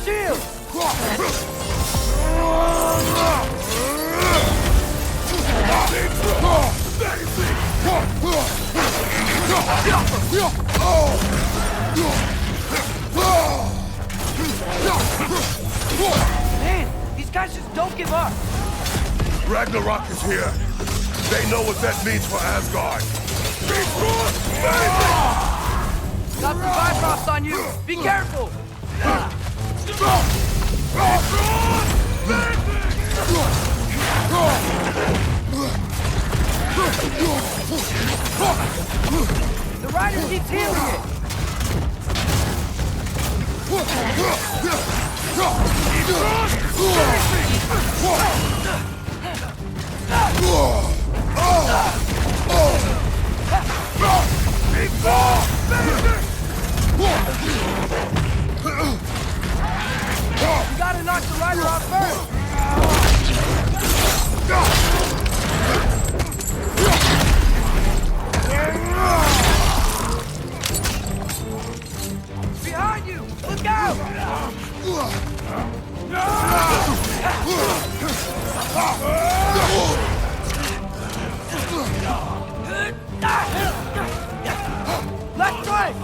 shield! Man, these guys just don't give up. Ragnarok is here. They know what that means for Asgard. Got some Bifrost on you. Be careful. The rider keeps healing it. You gotta knock the rider off first. Behind you! Look out! Left, right!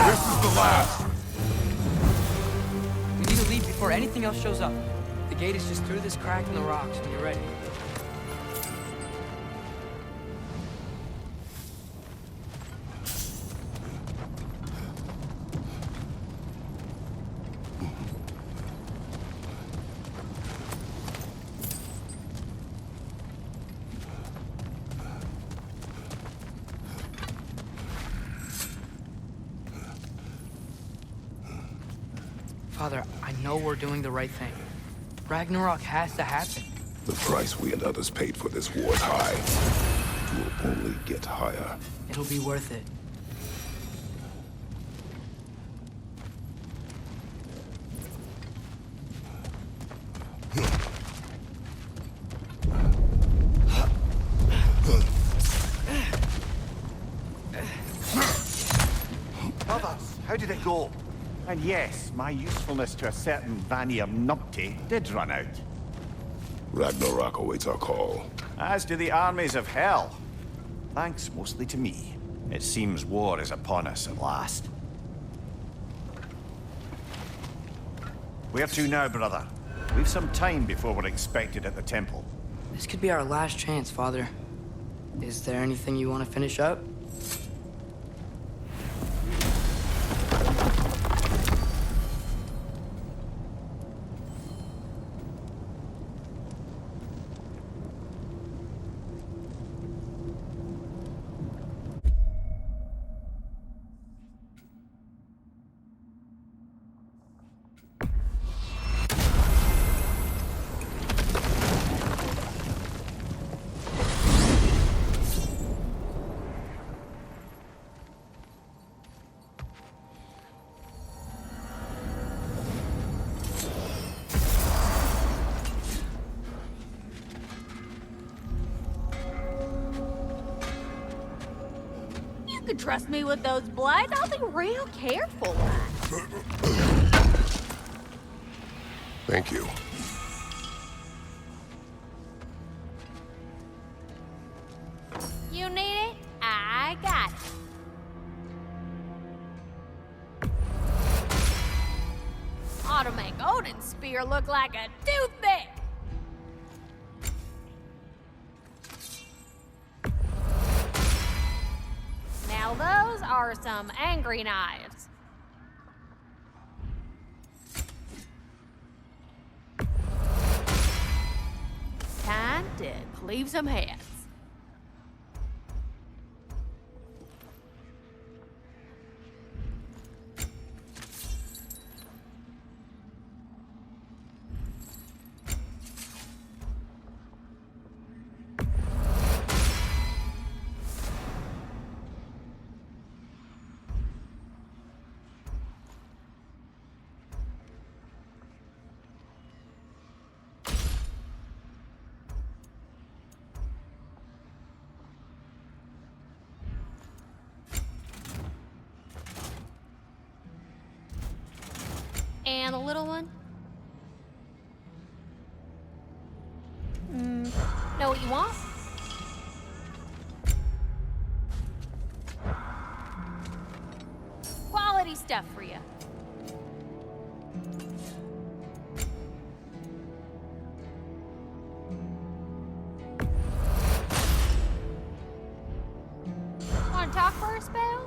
This is the last. We need to leave before anything else shows up. The gate is just through this crack in the rocks when you're ready. Father, I know we're doing the right thing. Ragnarok has to happen. The price we and others paid for this war is high. It will only get higher. It'll be worth it. Brothers, how did it go? And yes, my usefulness to a certain Vanir numpty did run out. Ragnarok awaits our call. As do the armies of hell. Thanks mostly to me. It seems war is upon us at last. Where to now, brother? We've some time before we're expected at the temple. This could be our last chance, Father. Is there anything you want to finish up? You can trust me with those blades. I'll be real careful. Thank you. You need it? I got it. Ought to make Odin's spear look like a toothpick. Now those are some angry knives. Time to cleave some heads. the little one? Know what you want? Quality stuff for you. Want to talk for a spell?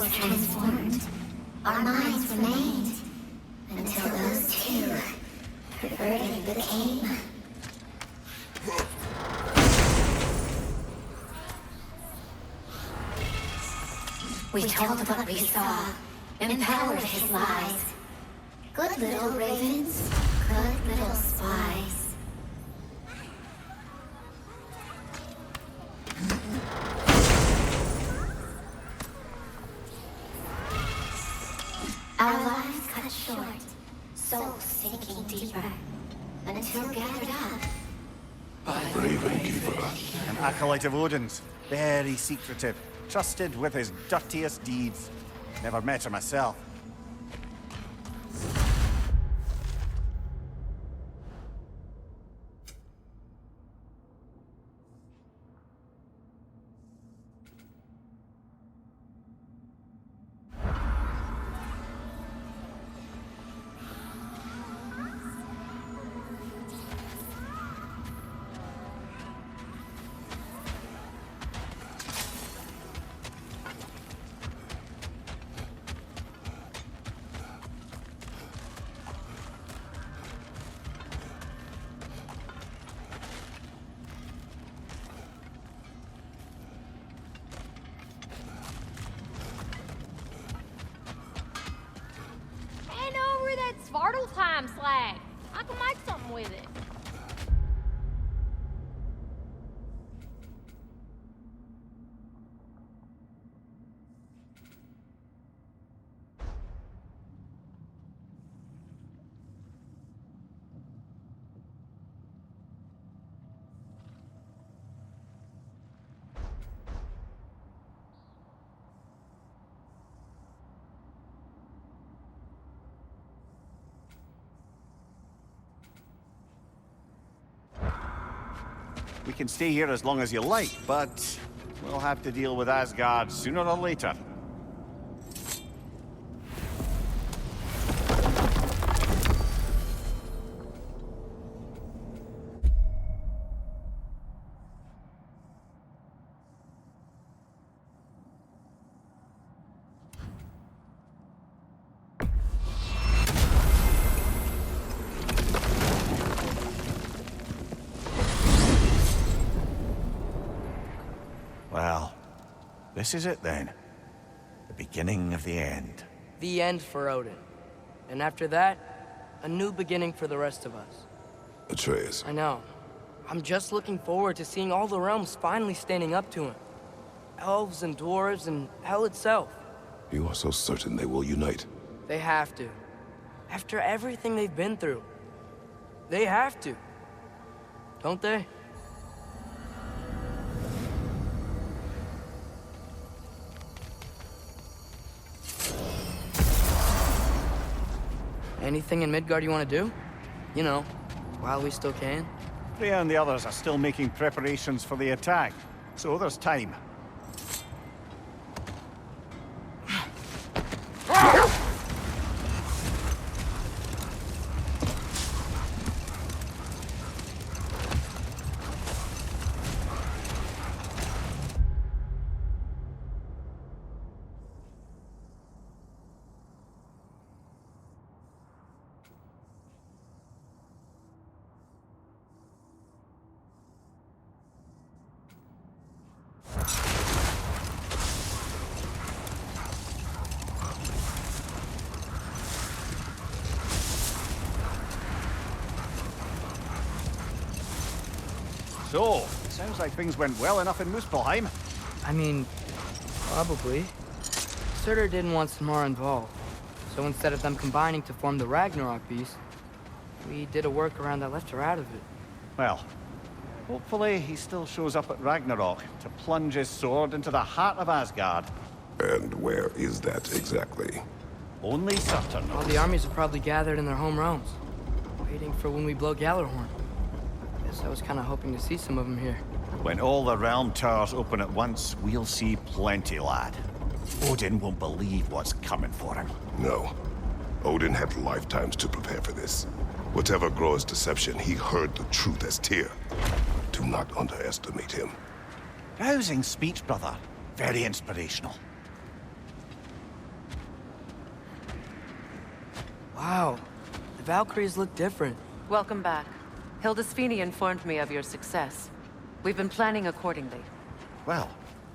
souls transformed, our minds remained, until those two perverted became. We told what we saw, empowered his lies. Good little ravens, good little spies. Our lives cut short, souls sinking deeper, until gathered up By Reaver. An acolyte of Odin's. Very secretive. Trusted with his dirtiest deeds. Never met her myself. Hand over that Svartalfheim slag. I can make something with it. We can stay here as long as you like, but we'll have to deal with Asgard sooner or later. Well, this is it then. The beginning of the end. The end for Odin. And after that, a new beginning for the rest of us. Atreus, I know. I'm just looking forward to seeing all the realms finally standing up to him. Elves and dwarves and hell itself. you are so certain they will unite. They have to. After everything they've been through. They have to. Don't they? Anything in Midgard you want to do? You know, while we still can. Freya and the others are still making preparations for the attack, so there's time. So, sounds like things went well enough in Muspelheim. I mean, probably. Surtur didn't want Samara involved. So instead of them combining to form the Ragnarok beast, we did a workaround that left her out of it. Well, hopefully he still shows up at Ragnarok to plunge his sword into the heart of Asgard. And where is that exactly? Only Surtur All knows. the armies are probably gathered in their home realms, waiting for when we blow Gallarhorn. Guess I was kind of hoping to see some of them here. When all the realm towers open at once, we'll see plenty, lad. Odin won't believe what's coming for him. No. Odin had lifetimes to prepare for this. Whatever Groa's deception, he heard the truth as Tyr. Do not underestimate him. Rousing speech, brother. Very inspirational. Wow, the Valkyries look different. Welcome back. Hildisvini informed me of your success. We've been planning accordingly. Well,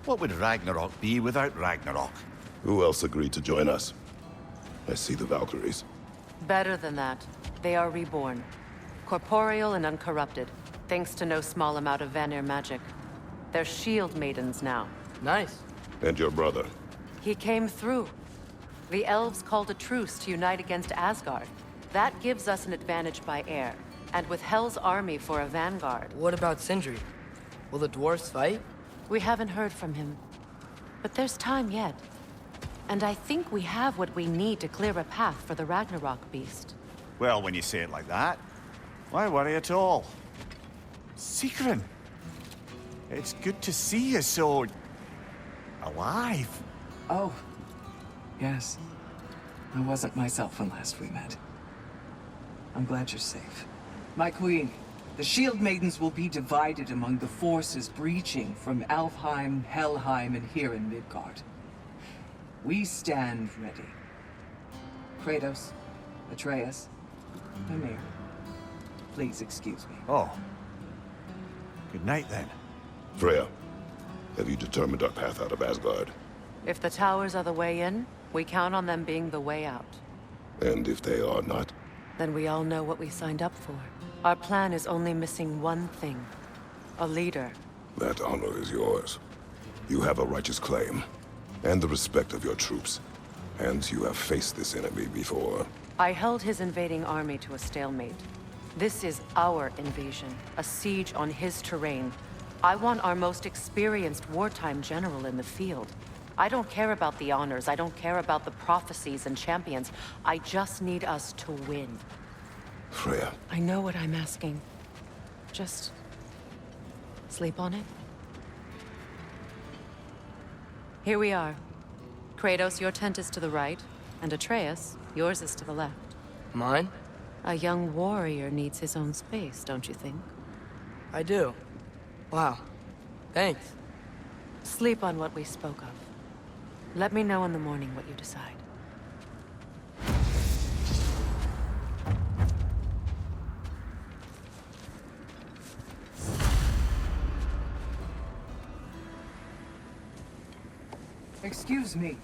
what would Ragnarok be without Ragnarok? Who else agreed to join us? I see the Valkyries. Better than that, they are reborn. Corporeal and uncorrupted, thanks to no small amount of Vanir magic. They're shield maidens now. Nice. And your brother. He came through. The elves called a truce to unite against Asgard. That gives us an advantage by air, and with Hell's army for a vanguard. What about Sindri? Will the dwarves fight? We haven't heard from him. But there's time yet. And I think we have what we need to clear a path for the Ragnarok beast. Well, when you say it like that, why worry at all? Secret, it's good to see you so... alive. Oh, yes. I wasn't myself when last we met. I'm glad you're safe. My queen, the Shield Maidens will be divided among the forces breaching from Alfheim, Helheim, and here in Midgard. We stand ready. Kratos, Atreus, Mimir, please excuse me. Oh. Good night, then. Freya, have you determined our path out of Asgard? If the towers are the way in, we count on them being the way out. And if they are not? Then we all know what we signed up for. Our plan is only missing one thing. A leader. That honor is yours. You have a righteous claim, and the respect of your troops. And you have faced this enemy before. I held his invading army to a stalemate. This is our invasion, a siege on his terrain. I want our most experienced wartime general in the field. I don't care about the honors, I don't care about the prophecies and champions. I just need us to win. Freya. I know what I'm asking. Just... sleep on it? Here we are. Kratos, your tent is to the right, and Atreus, yours is to the left. Mine? A young warrior needs his own space, don't you think? I do. Wow. Thanks. Sleep on what we spoke of. Let me know in the morning what you decide. Excuse me.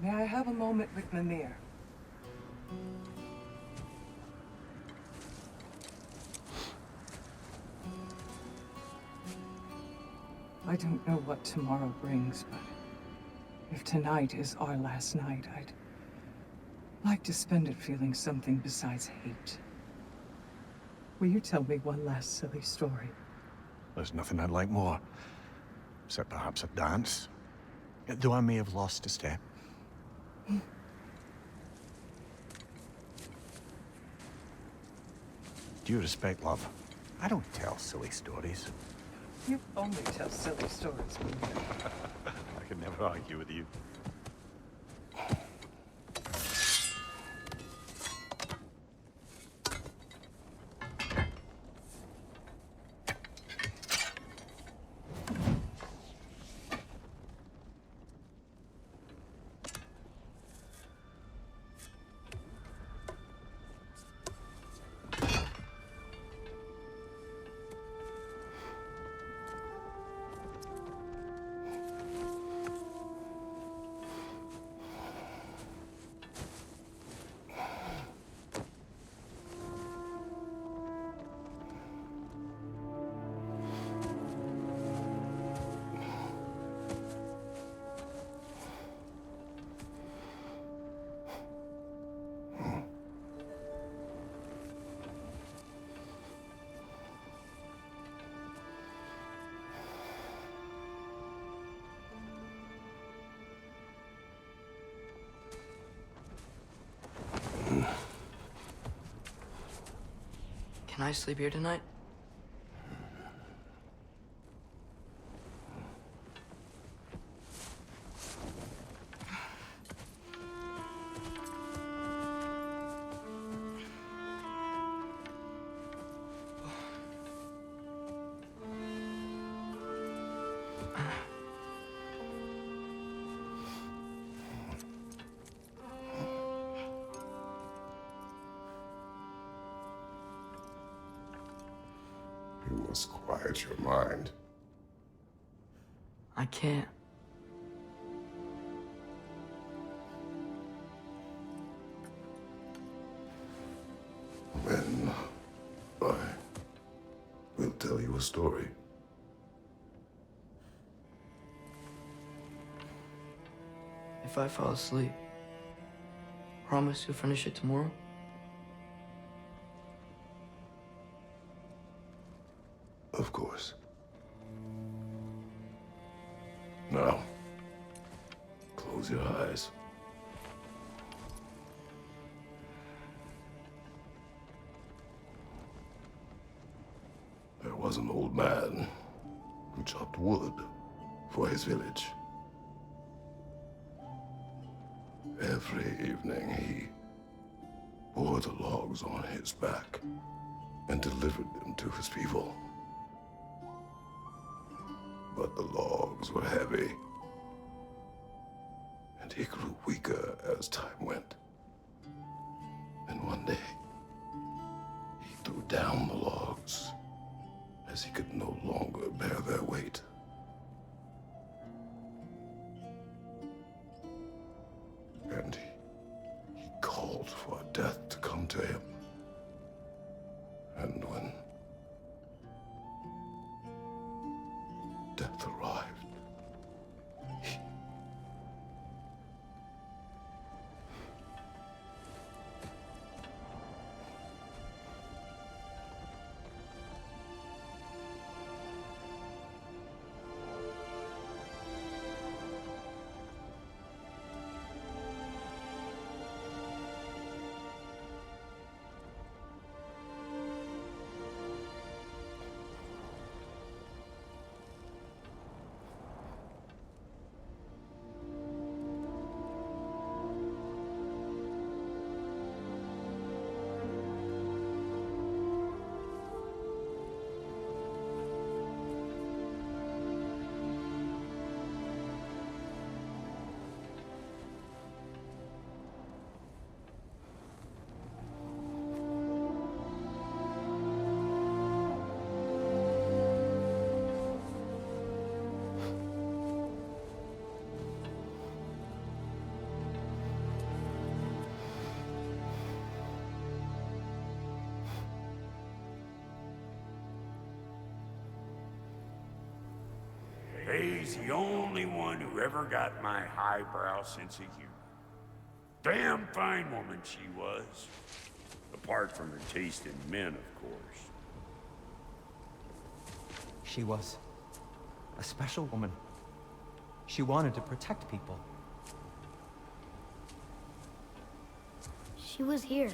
May I have a moment with Mimir? I don't know what tomorrow brings, but if tonight is our last night, I'd like to spend it feeling something besides hate. Will you tell me one last silly story? There's nothing I'd like more. Except perhaps a dance. Though I may have lost a step. Due respect, love, I don't tell silly stories. You only tell silly stories, Mimir. I can never argue with you. Can I sleep here tonight? You must quiet your mind. I can't. Then I will tell you a story. If I fall asleep, promise you'll finish it tomorrow? Of course. Now, close your eyes. There was an old man who chopped wood for his village. Every evening he bore the logs on his back and delivered them to his people. But the logs were heavy, and he grew weaker as time went. And one day, he threw down the logs as he could no longer bear their weight. And he called for death to come to him. And when death arrived, He's the only one who ever got my highbrow sense of humor. Damn fine woman she was. Apart from her taste in men, of course. She was a special woman. She wanted to protect people. She was here.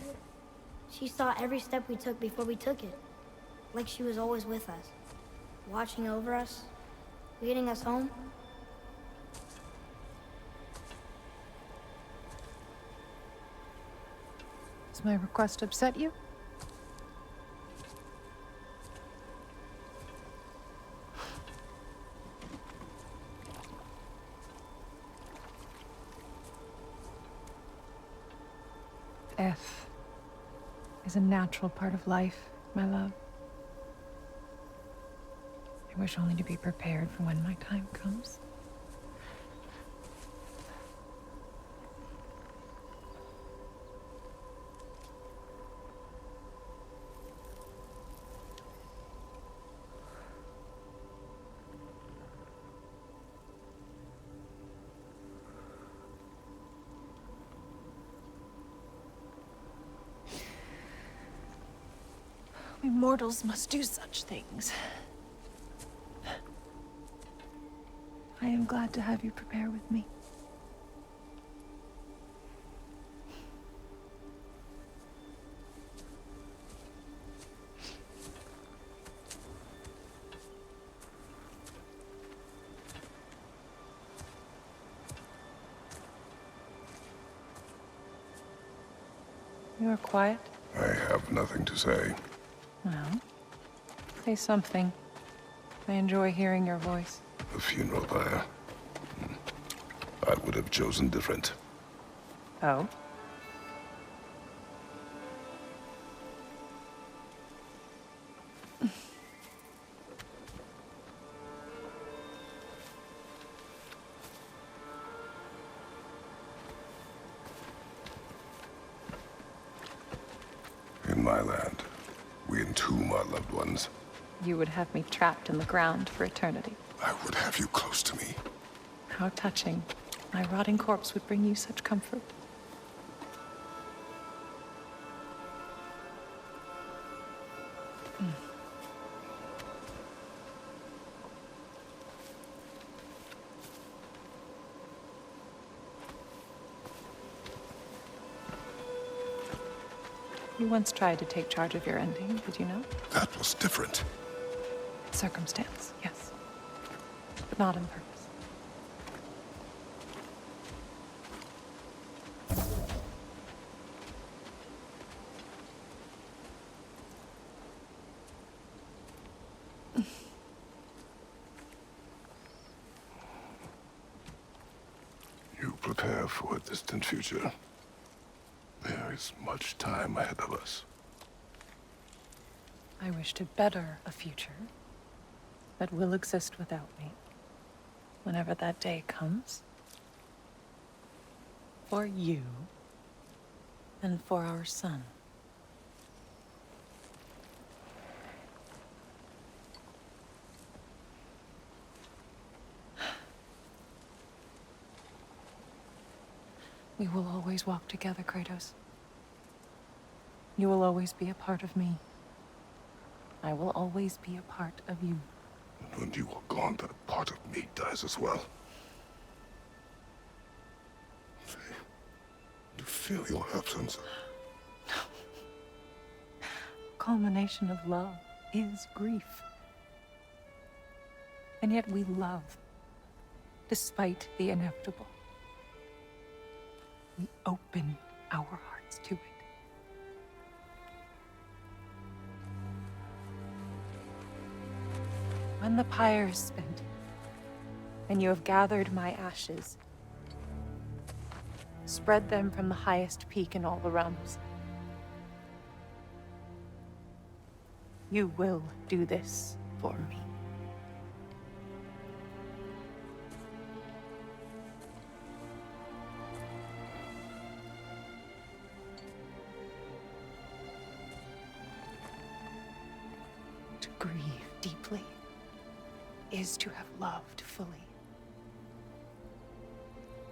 She saw every step we took before we took it. Like she was always with us. Watching over us. Leading us home. Does my request upset you? Death is a natural part of life, my love. I wish only to be prepared for when my time comes. We mortals must do such things. I am glad to have you prepare with me. You are quiet? I have nothing to say. Well, say something. I enjoy hearing your voice. The funeral pyre. I would have chosen different. Oh? In my land, we entomb our loved ones. You would have me trapped in the ground for eternity. I would have you close to me. How touching. My rotting corpse would bring you such comfort. You once tried to take charge of your ending, did you know? That was different. Circumstance, yes. But not on purpose. You prepare for a distant future. There is much time ahead of us. I wish to better a future that will exist without me, whenever that day comes. For you, and for our son. We will always walk together, Kratos. You will always be a part of me. I will always be a part of you. And when you are gone, that part of me dies as well. You feel your absence. Culmination of love is grief. And yet we love, despite the inevitable. We open our hearts to it. When the pyre is spent, and you have gathered my ashes, spread them from the highest peak in all the realms. You will do this for me. To grieve deeply is to have loved fully.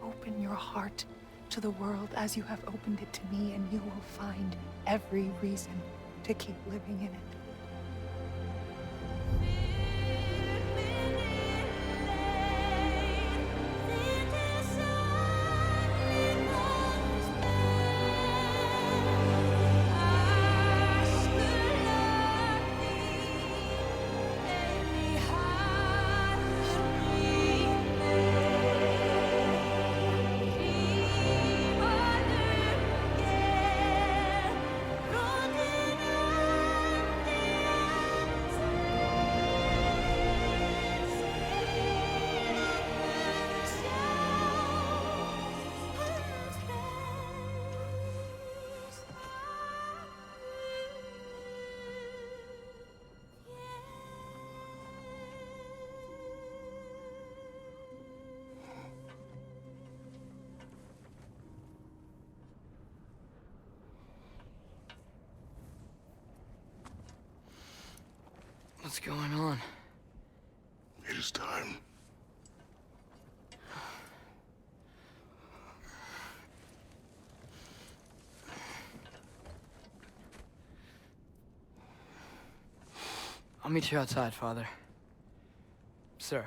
Open your heart to the world as you have opened it to me, and you will find every reason to keep living in it. What's going on? It is time. I'll meet you outside, Father. Sir.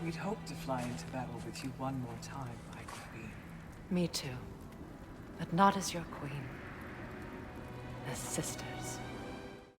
We'd hoped to fly into battle with you one more time, my queen. Me too. But not as your queen. As sisters.